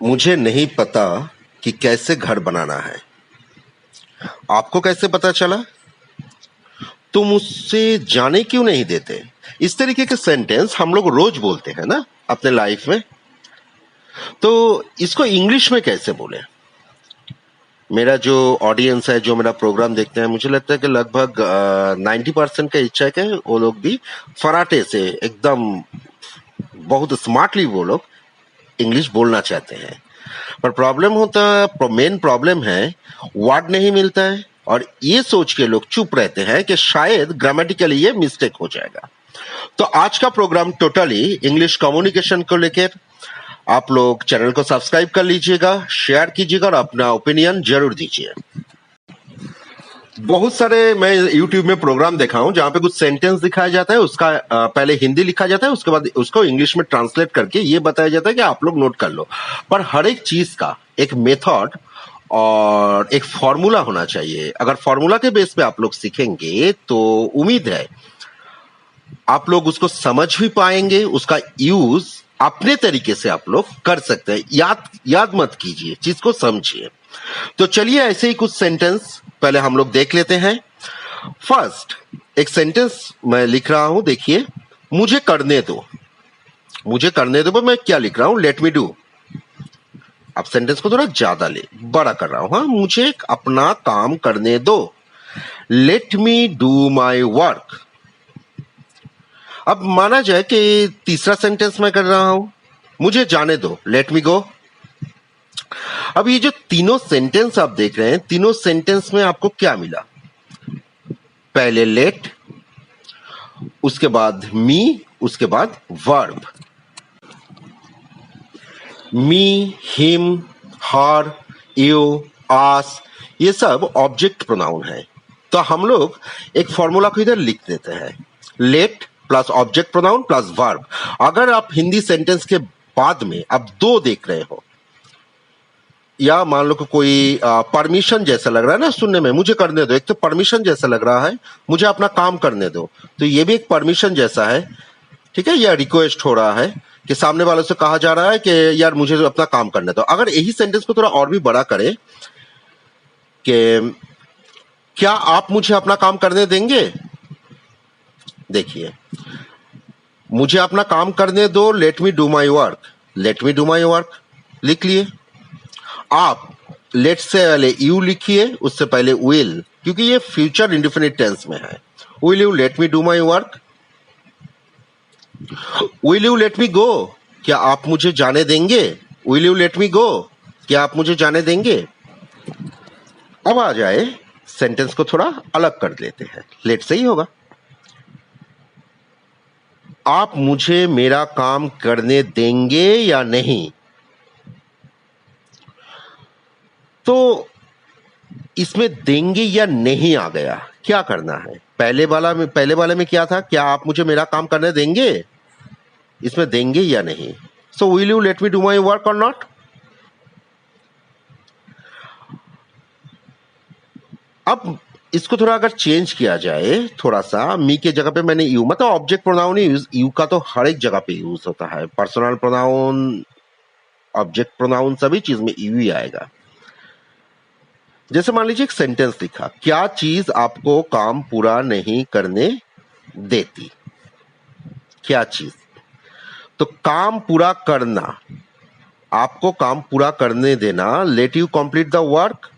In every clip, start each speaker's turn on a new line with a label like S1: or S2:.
S1: मुझे नहीं पता कि कैसे घर बनाना है। आपको कैसे पता चला? तुम उससे जाने क्यों नहीं देते? इस तरीके के सेंटेंस हम लोग रोज बोलते हैं ना अपने लाइफ में। तो इसको इंग्लिश में कैसे बोले? मेरा जो ऑडियंस है, जो मेरा प्रोग्राम देखते हैं, मुझे लगता है कि लगभग 90% का इच्छा है कि वो लोग भी फराटे से एकदम बहुत स्मार्टली वो लोग इंग्लिश बोलना चाहते हैं। पर प्रॉब्लम होता, मेन प्रॉब्लम है वर्ड नहीं मिलता है, और ये सोच के लोग चुप रहते हैं कि शायद ग्रामेटिकली ये मिस्टेक हो जाएगा। तो आज का प्रोग्राम टोटली इंग्लिश कम्युनिकेशन को लेकर। आप लोग चैनल को सब्सक्राइब कर लीजिएगा, शेयर कीजिएगा और अपना ओपिनियन जरूर दीजिए। बहुत सारे मैं YouTube में प्रोग्राम देखा हूं जहां पे कुछ सेंटेंस दिखाया जाता है, उसका पहले हिंदी लिखा जाता है, उसके बाद उसको इंग्लिश में ट्रांसलेट करके ये बताया जाता है कि आप लोग नोट कर लो। पर हर एक चीज का एक मेथड और एक फॉर्मूला होना चाहिए। अगर फॉर्मूला के बेस पे आप लोग सीखेंगे तो उम्मीद है आप लोग उसको समझ भी पाएंगे, उसका यूज अपने तरीके से आप लोग कर सकते हैं। याद मत कीजिए, चीज को समझिए। तो चलिए ऐसे ही कुछ सेंटेंस पहले हम लोग देख लेते हैं। फर्स्ट एक सेंटेंस मैं लिख रहा हूं, देखिए। मुझे करने दो। मुझे करने दो, मैं क्या लिख रहा हूं? Late me do. अब सेंटेंस को थोड़ा ज्यादा बड़ा कर रहा हूं। हाँ, मुझे अपना काम करने दो। Late me do my work. अब माना जाए कि तीसरा सेंटेंस मैं कर रहा हूं, मुझे जाने दो। लेट मी गो। अब ये जो तीनों सेंटेंस आप देख रहे हैं, तीनों सेंटेंस में आपको क्या मिला? पहले लेट, उसके बाद मी, उसके बाद verb. Me, him, her, you, us, ये सब ऑब्जेक्ट प्रोनाउन है। तो हम लोग एक फॉर्मूला को इधर लिख देते हैं, late plus object pronoun plus verb. अगर आप हिंदी सेंटेंस के बाद में अब दो देख रहे हो, या मान लो कि कोई परमिशन जैसा लग रहा है ना सुनने में, मुझे करने दो, एक तो परमिशन जैसा लग रहा है, मुझे अपना काम करने दो, तो ये भी एक परमिशन जैसा है, ठीक है। यह रिक्वेस्ट हो रहा है कि सामने वालों से कहा जा रहा है कि यार मुझे अपना काम करने दो। अगर यही सेंटेंस को थोड़ा और भी बड़ा करें कि क्या आप मुझे अपना काम करने देंगे? देखिए, मुझे अपना काम करने दो, late me do my work. Late me do my work लिख लिए। आप लेट से पहले यू लिखिए, उससे पहले विल, क्योंकि ये फ्यूचर इंडेफिनिट टेंस में है। Will you let me do my work? Will you let me go? क्या आप मुझे जाने देंगे? Will you let me go? क्या आप मुझे जाने देंगे? अब आ जाए सेंटेंस को थोड़ा अलग कर लेते हैं, लेट से ही होगा। आप मुझे मेरा काम करने देंगे या नहीं? तो इसमें देंगे या नहीं आ गया, क्या करना है? पहले वाले में क्या था? क्या आप मुझे मेरा काम करने देंगे? इसमें देंगे या नहीं। So will you let me do my work और नॉट? अब इसको थोड़ा अगर चेंज किया जाए, थोड़ा सा, मी के जगह पे मैंने यू, मतलब ऑब्जेक्ट प्रोनाउन यूज, यू का तो हर एक जगह पे यूज होता है, पर्सनल प्रोनाउन, ऑब्जेक्ट प्रोनाउन, सभी चीज में यू ही आएगा। जैसे मान लीजिए एक सेंटेंस लिखा, क्या चीज आपको काम पूरा नहीं करने देती? क्या चीज? तो काम पूरा करना, आपको काम पूरा करने देना, let you complete the work.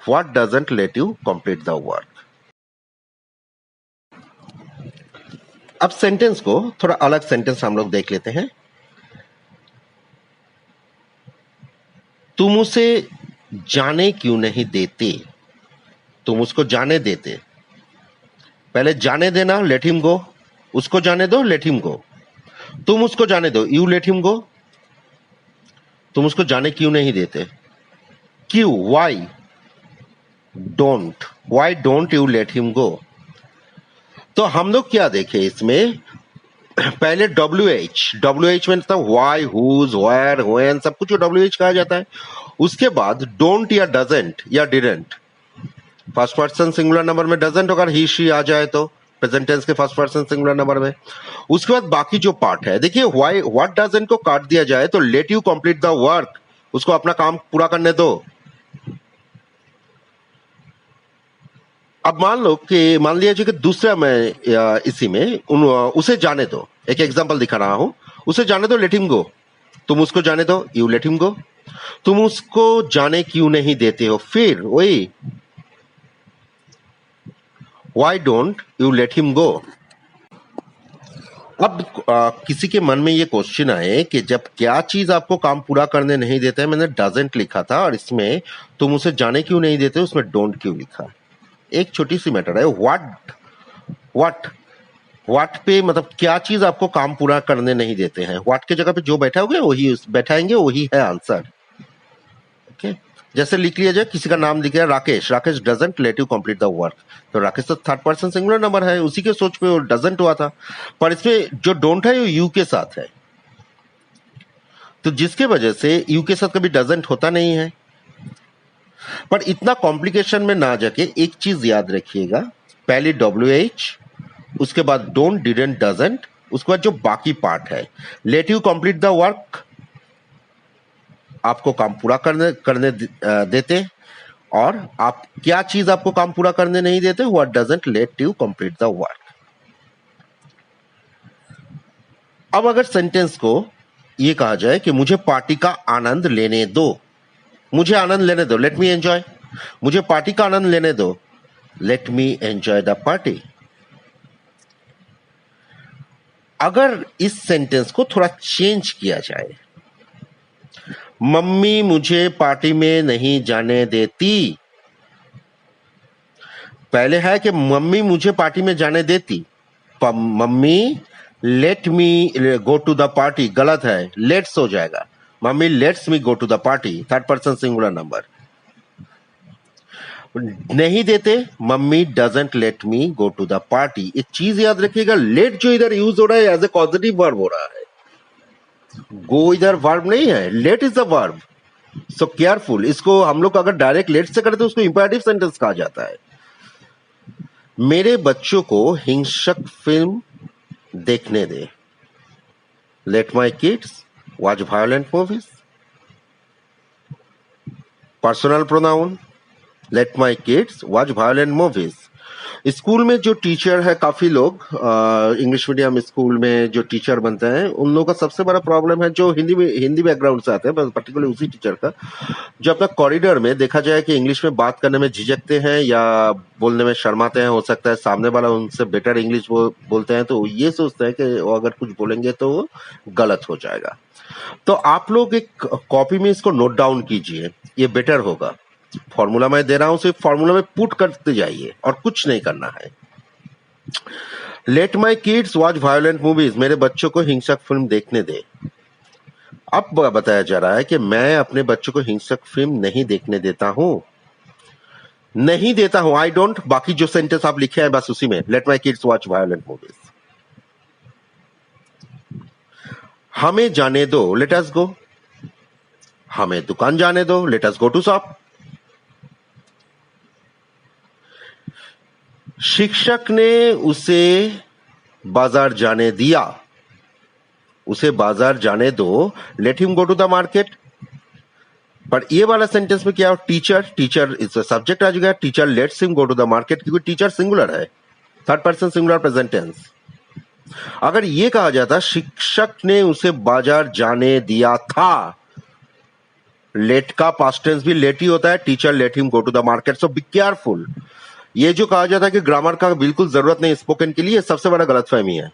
S1: What doesn't let you complete the work? अब सेंटेंस को थोड़ा अलग सेंटेंस हम लोग देख लेते हैं। तुम उसे जाने क्यों नहीं देते? तुम उसको जाने देते। पहले जाने देना, लेट हिम गो। उसको जाने दो, लेट हिम गो। तुम उसको जाने दो, यू लेट हिम गो। तुम उसको जाने क्यों नहीं देते? क्यों, why don't you let him गो? तो हम लोग क्या देखे इसमें? पहले WH में मतलब वाई, हुज, वेयर, व्हेन, सब कुछ WH कहा जाता है। उसके बाद डोंट या डजंट या didn't, first person singular number में डजंट अगर ही शी आ जाए तो प्रेजेंट टेंस के फर्स्ट पर्सन सिंगुलर नंबर में। उसके बाद बाकी जो पार्ट है, देखिए व्हाट डजंट को काट दिया जाए तो let you complete the work, उसको अपना काम पूरा करने दो। अब मान लिया कि दूसरा मैं इसी में उसे जाने दो। एक एग्जांपल दिखा रहा हूं। उसे जाने दो, लेट हिम गो। तुम उसको जाने दो, यू लेट हिम गो। तुम उसको जाने क्यों नहीं देते हो? फिर वही, why don't you let him गो। अब किसी के मन में ये क्वेश्चन आए कि जब क्या चीज आपको काम पूरा करने नहीं देता है, मैंने डजंट लिखा था और इसमें तुम उसे जाने क्यों नहीं देते, उसमें डोंट क्यों लिखा? एक छोटी सी मैटर है, व्हाट पे मतलब क्या चीज आपको काम पूरा करने नहीं देते हैं। व्हाट के जगह पे जो बैठा होगा वही बैठाएंगे, वही है आंसर। ओके, जैसे लिख लिया जाए, किसी का नाम लिख लिया Rakesh, Rakesh doesn't let you complete the work. तो राकेश तो थर्ड पर्सन सिंगुलर नंबर है, उसी के सोच पे वो डजंट हुआ था, पर इसमें जो डोंट है वो यू के साथ है, तो जिसके वजह से यू के साथ कभी डजंट होता नहीं है। पर इतना कॉम्प्लिकेशन में ना जाके एक चीज याद रखिएगा, पहले WH, उसके बाद डोंट, डिडंट, डजंट, उसके बाद जो बाकी पार्ट है, let you complete the work, आपको काम पूरा करने देते, और आप क्या चीज आपको काम पूरा करने नहीं देते, what doesn't let you complete the work. अब अगर सेंटेंस को ये कहा जाए कि मुझे पार्टी का आनंद लेने दो, मुझे आनंद लेने दो, लेट मी एंजॉय। मुझे पार्टी का आनंद लेने दो, let me enjoy the party. अगर इस सेंटेंस को थोड़ा चेंज किया जाए, मम्मी मुझे पार्टी में नहीं जाने देती, पहले है कि मम्मी मुझे पार्टी में जाने देती, पर mummy let me go to the party, गलत है, लेट्स हो जाएगा। Mummy lets me go to the party, third person singular number. नहीं देते, mummy doesn't let me go to the party. एक चीज याद रखिएगा, लेट जो इधर यूज हो रहा है एज ए पॉजिटिव वर्ब हो रहा है, गो इधर वर्ब नहीं है, let is the verb. So careful, इसको हम लोग अगर डायरेक्ट लेट से करें तो उसको इंपेरेटिव सेंटेंस कहा जाता है। मेरे बच्चों को हिंसक फिल्म देखने दे, let my kids watch violent movies. Personal pronoun, let my kids watch violent movies. School में जो टीचर है, काफी लोग इंग्लिश मीडियम स्कूल में जो टीचर बनते हैं, उन लोगों का सबसे बड़ा प्रॉब्लम है, जो हिंदी बैकग्राउंड से आते हैं, पर्टिकुलरली उसी टीचर का, जो अपना कॉरिडोर में देखा जाए कि इंग्लिश में बात करने में झिझकते हैं या बोलने में शर्माते हैं, हो सकता है सामने वाला उनसे बेटर इंग्लिश बोलते हैं, तो ये सोचते हैं कि वो अगर कुछ बोलेंगे तो वो गलत हो जाएगा। तो आप लोग एक कॉपी में इसको नोट डाउन कीजिए, ये बेटर होगा। फॉर्मूला मैं दे रहा हूं, सिर्फ फॉर्मूला में पुट करते जाइए और कुछ नहीं करना है। Late my kids watch violent movies, मेरे बच्चों को हिंसक फिल्म देखने दे। अब बताया जा रहा है कि मैं अपने बच्चों को हिंसक फिल्म नहीं देखने देता हूं, नहीं देता हूं, आई डोंट। बाकी जो सेंटेंस आप लिखे हैं बस उसी में, late my kids watch violent movies. हमें जाने दो, लेट अस गो। हमें दुकान जाने दो, let us go to shop. शिक्षक ने उसे बाजार जाने दिया, उसे बाजार जाने दो, let him go to the market. पर ये वाला सेंटेंस में क्या, टीचर इज सब्जेक्ट आ जाएगा, teacher lets him go to the market, क्योंकि टीचर सिंगुलर है, third person singular present tense. अगर ये कहा जाता शिक्षक ने उसे बाजार जाने दिया था, लेट का पास्ट टेंस भी लेट ही होता है, teacher let him go to the market. So be careful. ये जो कहा जाता है कि ग्रामर का बिल्कुल जरूरत नहीं स्पोकन के लिए, सबसे बड़ा गलतफहमी है।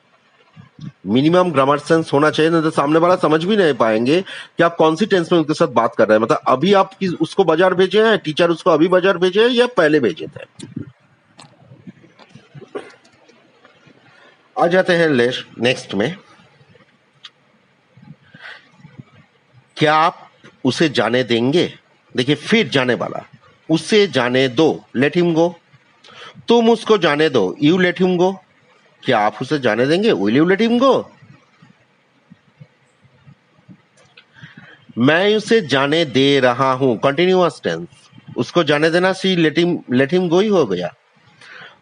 S1: मिनिमम ग्रामर सेंस होना चाहिए, नहीं तो सामने वाला समझ भी नहीं पाएंगे कि आप कौन सी टेंस में उनके साथ बात कर रहे हैं। मतलब अभी आप उसको बाजार भेजे हैं, टीचर उसको अभी बाजार भेजे हैं या पहले भेजे थे। आ जाते हैं नेक्स्ट में, क्या आप उसे जाने देंगे? देखिए, फिर जाने वाला, उसे जाने दो, लेट हिम गो। तुम उसको जाने दो, यू लेट हिम गो। क्या आप उसे जाने देंगे, विल यू लेट हिम गो। मैं उसे जाने दे रहा हूं, कंटिन्यूअस टेंस, उसको जाने देना सी लेट हिम गो ही हो गया।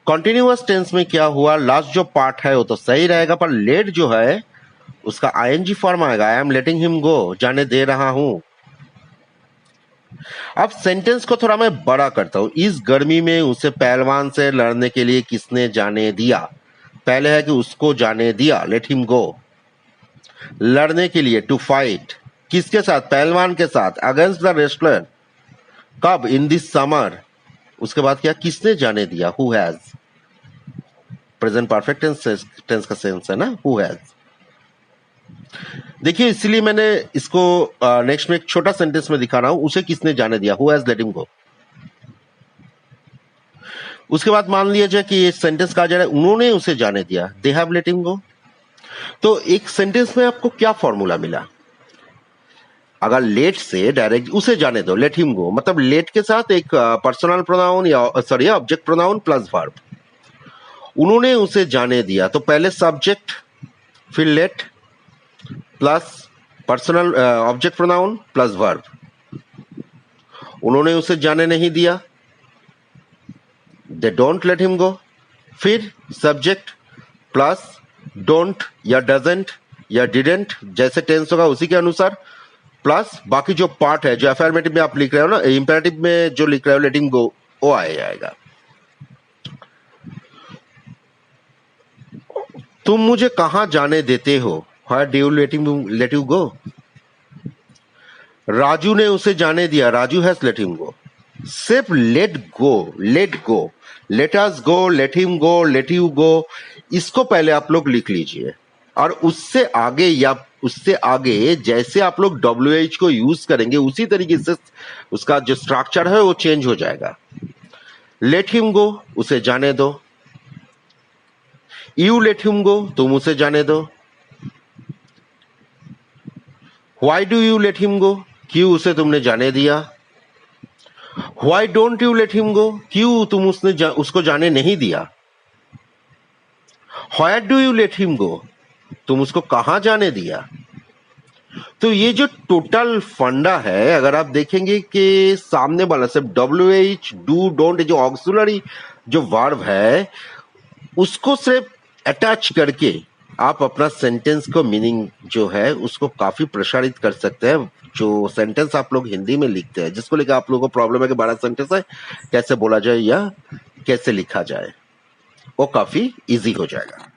S1: कंटिन्यूअस टेंस में क्या हुआ, लास्ट जो पार्ट है वो तो सही रहेगा, पर लेट जो है उसका आईएनजी फॉर्म आएगा, I am letting him go, जाने दे रहा हूं। अब सेंटेंस को थोड़ा मैं बड़ा करता हूं। इस गर्मी में उसे पहलवान से लड़ने के लिए किसने जाने दिया? पहले है कि उसको जाने दिया, लेट हिम गो। लड़ने के लिए, टू फाइट, किसके साथ? पहलवान के साथ, अगेंस्ट द रेस्लर। कब? In this summer. उसके बाद क्या? किसने जाने दिया, who has. Present perfect tense का सेंस है ना, हु हैज। देखिए इसलिए मैंने इसको नेक्स्ट में एक छोटा सेंटेंस में दिखा रहा हूं, उसे किसने जाने दिया, हु हैज लेट हिम गो। उसके बाद मान लिया जाए कि ये सेंटेंस कहा जा रहा है उन्होंने उसे जाने दिया, दे हैव लेट हिम गो। तो एक सेंटेंस में आपको क्या फॉर्मूला मिला? अगर लेट से डायरेक्ट उसे जाने दो, लेट हिम गो, मतलब लेट के साथ एक पर्सनल प्रोनाउन या sorry object pronoun plus verb. उन्होंने उसे जाने दिया, तो पहले सब्जेक्ट फिर late plus personal object pronoun plus verb. उन्होंने उसे जाने नहीं दिया, दे डोंट लेट हिम गो, फिर सब्जेक्ट प्लस डोंट या डजंट या डिडेंट, जैसे टेंस होगा उसी के अनुसार, प्लस बाकी जो पार्ट है, जो अफर्मेटिव में आप लिख रहे हो ना, इंपेरेटिव में जो लिख रहे हो लेट हिम गो, वो आ जाएगा। तुम मुझे कहां जाने देते हो, where do you let you go. Raju ने उसे जाने दिया, Raju has let him go. सिर्फ let go, let us go, let him go, let you go, इसको पहले आप लोग लिख लीजिए, और उससे आगे या उससे आगे जैसे आप लोग WH को यूज करेंगे उसी तरीके से उसका जो स्ट्रक्चर है वो चेंज हो जाएगा। लेट हिम गो, उसे जाने दो। यू लेट हिम गो, तुम उसे जाने दो। Why do you late him गो, क्यों उसे तुमने जाने दिया। Why don't you let him गो, क्यों तुम उसको जाने नहीं दिया। Where do you late him गो, तुम उसको कहां जाने दिया। तो ये जो टोटल फंडा है, अगर आप देखेंगे कि सामने वाला सिर्फ WH डू डोंट जो ऑक्सिलरी जो वर्ब है उसको सिर्फ अटैच करके आप अपना सेंटेंस को मीनिंग जो है उसको काफी प्रसारित कर सकते हैं। जो सेंटेंस आप लोग हिंदी में लिखते हैं, जिसको लेकर आप लोगों को प्रॉब्लम है कि 12 सेंटेंस है कैसे बोला जाए या कैसे लिखा जाए, वो काफी इजी हो जाएगा।